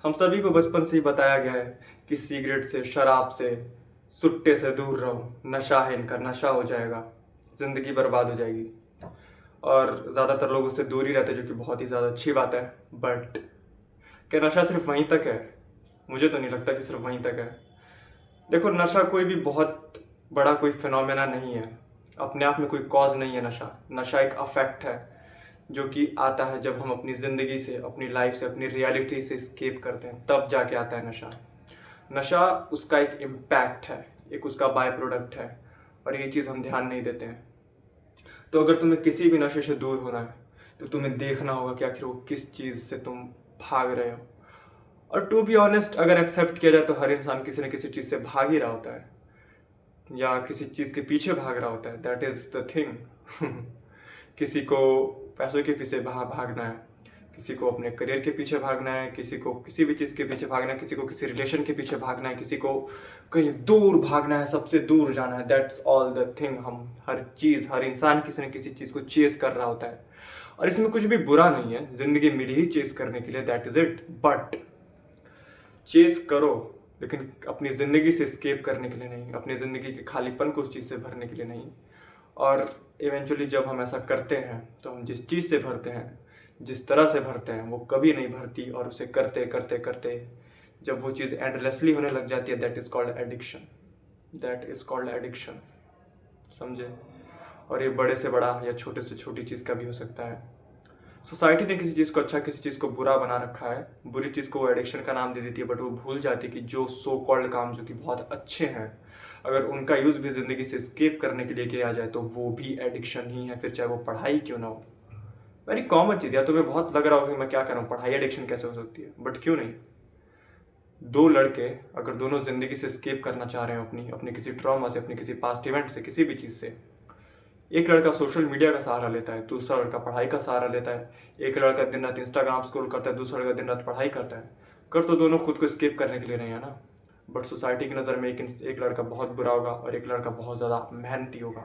हम सभी को बचपन से ही बताया गया है कि सिगरेट से, शराब से, सुट्टे से दूर रहो, नशा है इनका, नशा हो जाएगा, ज़िंदगी बर्बाद हो जाएगी। और ज़्यादातर लोग उससे दूर ही रहते हैं, जो कि बहुत ही ज़्यादा अच्छी बात है। बट क्या नशा सिर्फ वहीं तक है? मुझे तो नहीं लगता कि सिर्फ वहीं तक है। देखो, नशा कोई भी बहुत बड़ा कोई फिनोमेना नहीं है, अपने आप में कोई कॉज नहीं है। नशा नशा एक अफेक्ट है जो कि आता है जब हम अपनी ज़िंदगी से, अपनी लाइफ से, अपनी रियलिटी से स्केप करते हैं, तब जाके आता है नशा। नशा उसका एक इम्पैक्ट है, एक उसका बाय प्रोडक्ट है, और ये चीज़ हम ध्यान नहीं देते हैं। तो अगर तुम्हें किसी भी नशे से दूर होना है तो तुम्हें देखना होगा कि आखिर वो किस चीज़ से तुम भाग रहे हो। और टू बी ऑनेस्ट, अगर एक्सेप्ट किया जाए तो हर इंसान किसी न किसी चीज़ से भाग ही रहा होता है, या किसी चीज़ के पीछे भाग रहा होता है। That is the thing. किसी को पैसों के पीछे भागना है, किसी को अपने करियर के पीछे भागना है, किसी को किसी भी चीज़ के पीछे भागना है, किसी को किसी रिलेशन के पीछे भागना है, किसी को कहीं दूर भागना है, सबसे दूर जाना है। That's all the thing. हम हर चीज़, हर इंसान किसी न किसी चीज़ को चेस कर रहा होता है, और इसमें कुछ भी बुरा नहीं है। ज़िंदगी मिली ही चेस करने के लिए, that is it. But chase करो, लेकिन अपनी ज़िंदगी से स्केप करने के लिए नहीं, अपनी ज़िंदगी के खालीपन को उस चीज़ से भरने के लिए नहीं। और इवेंचुअली जब हम ऐसा करते हैं तो हम जिस चीज़ से भरते हैं, जिस तरह से भरते हैं, वो कभी नहीं भरती, और उसे करते करते करते जब वो चीज़ एंडलेसली होने लग जाती है, that is called addiction. That is called addiction, समझे? और ये बड़े से बड़ा या छोटे से छोटी चीज़ का भी हो सकता है। सोसाइटी ने किसी चीज़ को अच्छा, किसी चीज़ को बुरा बना रखा है। बुरी चीज़ को वो एडिक्शन का नाम दे देती है, बट वो भूल जाती है कि जो सो कॉल्ड काम जो कि बहुत अच्छे हैं, अगर उनका यूज़ भी ज़िंदगी से स्केप करने के लिए किया जाए तो वो भी एडिक्शन ही है, फिर चाहे वो पढ़ाई क्यों ना हो। वेरी कॉमन चीज़ है। तुम्हें बहुत लग रहा होगा कि मैं क्या कर रहा हूँ, पढ़ाई एडिक्शन कैसे हो सकती है? बट क्यों नहीं। दो लड़के अगर दोनों ज़िंदगी से स्केप करना चाह रहे हो, अपनी अपने किसी ट्रॉमा से, अपने किसी पास्ट इवेंट से, किसी भी चीज़ से, एक लड़का सोशल मीडिया का सहारा लेता है, दूसरा लड़का पढ़ाई का सहारा लेता है। एक लड़का दिन रात इंस्टाग्राम स्क्रॉल करता है, दूसरा लड़का दिन रात पढ़ाई करता है। कर तो दोनों खुद को स्केप करने के लिए रहे हैं ना। बट सोसाइटी की नज़र में एक लड़का बहुत बुरा होगा और एक लड़का बहुत ज़्यादा मेहनती होगा।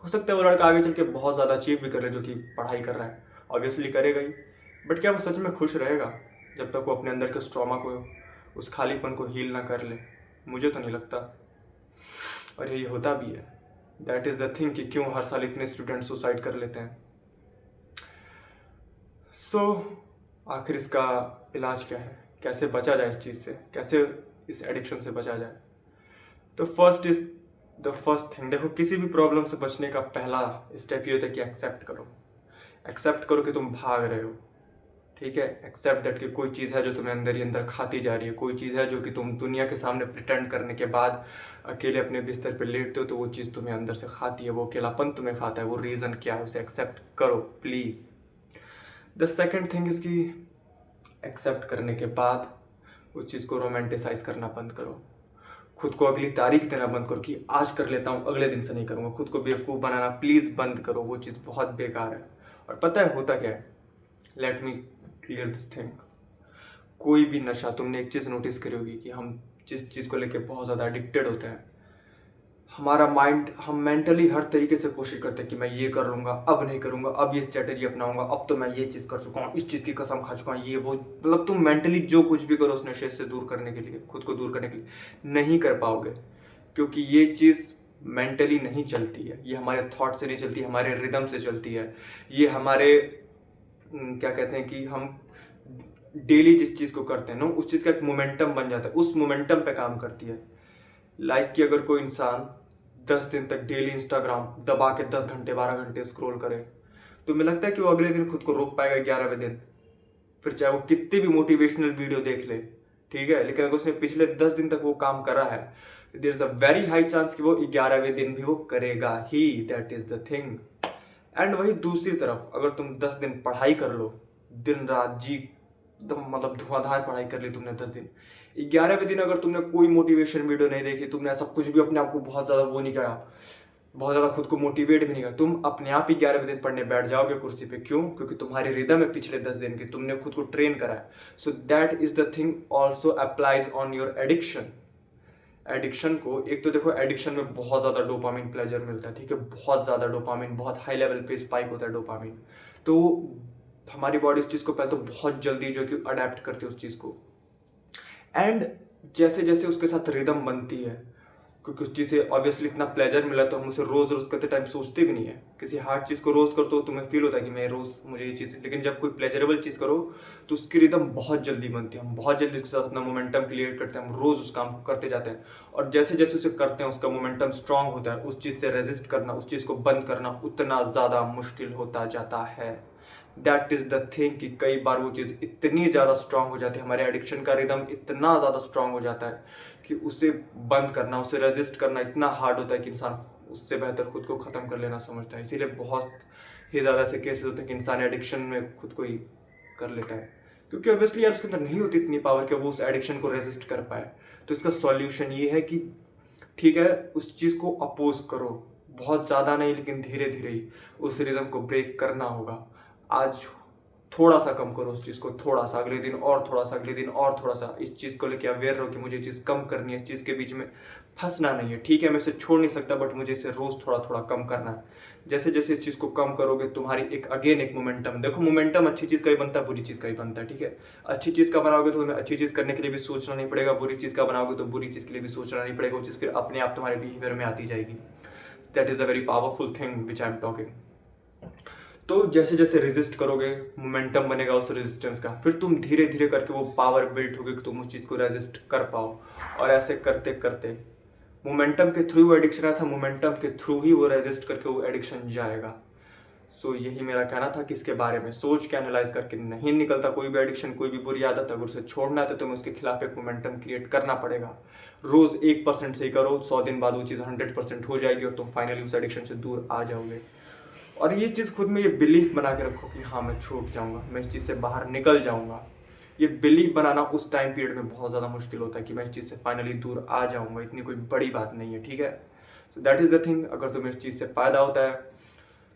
हो सकता है वो लड़का आगे चल के बहुत ज़्यादा अचीव भी कर ले जो कि पढ़ाई कर रहा है, ऑब्वियसली करेगा ही। बट क्या वो सच में खुश रहेगा जब तक वो अपने अंदर के उस ट्रॉमा को, उस खालीपन को हील ना कर ले? मुझे तो नहीं लगता। और यही होता भी है। दैट इज़ द थिंग कि क्यों हर साल इतने स्टूडेंट सुसाइड कर लेते हैं। सो आखिर इसका इलाज क्या है? कैसे बचा जाए इस चीज़ से? कैसे इस एडिक्शन से बचा जाए? तो first is the first thing. देखो, किसी भी प्रॉब्लम से बचने का पहला स्टेप ये होता है कि एक्सेप्ट करो। एक्सेप्ट करो कि तुम भाग रहे हो, ठीक है? एक्सेप्ट दैट कि कोई चीज़ है जो तुम्हें अंदर ही अंदर खाती जा रही है, कोई चीज़ है जो कि तुम दुनिया के सामने प्रिटेंड करने के बाद अकेले अपने बिस्तर पे लेटते हो तो वो चीज़ तुम्हें अंदर से खाती है, वो अकेलापन तुम्हें खाता है। वो रीज़न क्या है, उसे एक्सेप्ट करो please. The second thing is कि एक्सेप्ट करने के बाद उस चीज़ को रोमांटिसाइज करना बंद करो। खुद को अगली तारीख देना बंद करो कि आज कर लेता हूँ, अगले दिन से नहीं करूँगा। खुद को बेवकूफ़ बनाना प्लीज़ बंद करो, वो चीज़ बहुत बेकार है। और पता है होता क्या है? Let me clear this thing. कोई भी नशा, तुमने एक चीज़ नोटिस करी होगी कि हम जिस चीज़ को लेके बहुत ज़्यादा एडिक्टेड होते हैं, हमारा माइंड, हम मेंटली हर तरीके से कोशिश करते हैं कि मैं ये कर लूँगा, अब नहीं करूँगा, अब ये स्ट्रेटेजी अपनाऊंगा, अब तो मैं ये चीज़ कर चुका हूँ, इस चीज़ की कसम खा चुका हूँ, ये वो। मतलब तुम मेंटली जो कुछ भी करो उस नशे से दूर करने के लिए, खुद को दूर करने के लिए, नहीं कर पाओगे, क्योंकि ये चीज़ मेंटली नहीं चलती है। ये हमारे थॉट से नहीं चलती, हमारे रिदम से चलती है। ये हमारे क्या कहते हैं कि हम डेली जिस चीज़ को करते हैं ना, उस चीज़ का एक मोमेंटम बन जाता है, उस मोमेंटम पे काम करती है। लाइक कि अगर कोई इंसान 10 दिन तक डेली इंस्टाग्राम दबा के 10 घंटे 12 घंटे स्क्रॉल करे, तो मुझे लगता है कि वो अगले दिन खुद को रोक पाएगा 11वें दिन? फिर चाहे वो कितनी भी मोटिवेशनल वीडियो देख ले, ठीक है, लेकिन अगर उसने पिछले 10 दिन तक वो काम करा है, there is a very high chance कि वो 11वें दिन भी वो करेगा ही। That is the thing. And वही दूसरी तरफ, अगर तुम 10 दिन पढ़ाई कर लो, दिन रात जी एकदम मतलब धुआंधार पढ़ाई कर ली तुमने 10 दिन, 11वें दिन अगर तुमने कोई मोटिवेशन वीडियो नहीं देखी, तुमने ऐसा कुछ भी अपने आप को बहुत ज़्यादा वो नहीं करा, बहुत ज़्यादा खुद को मोटिवेट भी नहीं करा, तुम अपने आप ही 11वें दिन पढ़ने बैठ जाओगे कुर्सी पे। क्यों? क्योंकि तुम्हारी रिदम है पिछले 10 दिन की, तुमने खुद को ट्रेन करा है। So that is the thing also applies on your addiction. Addiction को, एक तो देखो, एडिक्शन में बहुत ज़्यादा डोपामिन प्लेजर मिलता है, ठीक है, बहुत ज़्यादा डोपामिन, बहुत हाई लेवल पे स्पाइक होता है डोपामिन। तो हमारी बॉडी उस चीज़ को पहले तो बहुत जल्दी जो है कि अडेप्ट करती है उस चीज़ को। एंड जैसे जैसे उसके साथ रिदम बनती है, क्योंकि उस चीज़ से ऑब्वियसली इतना प्लेजर मिला तो हम उसे रोज़ रोज़ करते टाइम सोचते भी नहीं है। किसी हार्ड चीज़ को रोज़ करो तो तुम्हें फील होता है कि मैं रोज़ मुझे ये चीज़, लेकिन जब कोई प्लेजरेबल चीज़ करो तो उसकी रिदम बहुत जल्दी बनती है, हम बहुत जल्दी उसके साथ अपना मोमेंटम क्रिएट करते हैं, हम रोज़ उस काम को करते जाते हैं। और जैसे जैसे उसे करते हैं उसका मोमेंटम स्ट्रांग होता है, उस चीज़ से रेजिस्ट करना, उस चीज़ को बंद करना उतना ज़्यादा मुश्किल होता जाता है। दैट इज़ द थिंग कि कई बार वो चीज़ इतनी ज़्यादा स्ट्रांग हो जाती है, हमारे एडिक्शन का रिदम इतना ज़्यादा स्ट्रांग हो जाता है कि उसे बंद करना, उसे रेजिस्ट करना इतना हार्ड होता है कि इंसान उससे बेहतर खुद को ख़त्म कर लेना समझता है। इसीलिए बहुत ही ज़्यादा ऐसे केसेस होते हैं कि इंसान एडिक्शन में खुद को ही कर लेता है, क्योंकि ऑब्वियसली यार उसके अंदर नहीं होती इतनी पावर कि वो उस एडिक्शन को रेजिस्ट कर पाए। तो इसका सॉल्यूशन ये है कि ठीक है, उस चीज़ को अपोज करो, बहुत ज़्यादा नहीं लेकिन धीरे धीरे ही उस रिदम को ब्रेक करना होगा। आज थोड़ा सा कम करो उस चीज़ को, थोड़ा सा, अगले दिन और थोड़ा सा, अगले दिन और थोड़ा सा, इस चीज़ को लेके अवेयर रहो कि मुझे ये चीज़ कम करनी है, इस चीज़ के बीच में फंसना नहीं है। ठीक है, मैं इसे छोड़ नहीं सकता बट मुझे इसे रोज़ थोड़ा थोड़ा कम करना है। जैसे जैसे इस चीज़ को कम करोगे तुम्हारी एक मोमेंटम, देखो मोमेंटम अच्छी चीज़ का ही बनता है, बुरी चीज़ का ही बनता है। ठीक है, अच्छी चीज़ का बनाओगे तो तुम्हें अच्छी चीज़ करने के लिए भी सोचना नहीं पड़ेगा, बुरी चीज़ का बनाओगे तो बुरी चीज़ के लिए भी सोचना नहीं पड़ेगा, वो चीज़ फिर अपने आप तुम्हारे बिहेवियर में आती जाएगी। That is the very powerful thing which I am talking. तो जैसे जैसे रेजिस्ट करोगे मोमेंटम बनेगा उस रेजिस्टेंस का, फिर तुम धीरे धीरे करके वो पावर बिल्ड होगी कि तुम उस चीज़ को रेजिस्ट कर पाओ। और ऐसे करते करते मोमेंटम के थ्रू वो एडिक्शन आया था, मोमेंटम के थ्रू ही वो रेजिस्ट करके वो एडिक्शन जाएगा। सो यही मेरा कहना था कि इसके बारे में सोच के एनालाइज करके नहीं निकलता कोई भी एडिक्शन, कोई भी बुरी आदत। अगर उसे छोड़ना है तो तुम्हें उसके खिलाफ एक मोमेंटम क्रिएट करना पड़ेगा। रोज़ 1% से ही करो, 100 दिन बाद वो चीज़ 100% हो जाएगी और तुम फाइनली उस एडिक्शन से दूर आ जाओगे। और ये चीज़ खुद में ये बिलीफ बना के रखो कि हाँ मैं छूट जाऊँगा, मैं इस चीज़ से बाहर निकल जाऊँगा। ये बिलीफ बनाना उस टाइम पीरियड में बहुत ज़्यादा मुश्किल होता है कि मैं इस चीज़ से फाइनली दूर आ जाऊँगा, इतनी कोई बड़ी बात नहीं है। ठीक है, so that is the thing. अगर तुम्हें इस चीज़ से फ़ायदा होता है,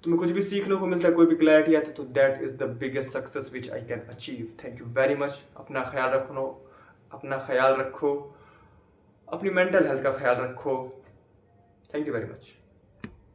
तुम्हें कुछ भी सीखने को मिलता है, कोई भी क्लैरिटी आती है, तो that is the biggest success which I can achieve. Thank you very much. अपना ख्याल रखो, अपनी मेंटल हेल्थ का ख्याल रखो। Thank you very much.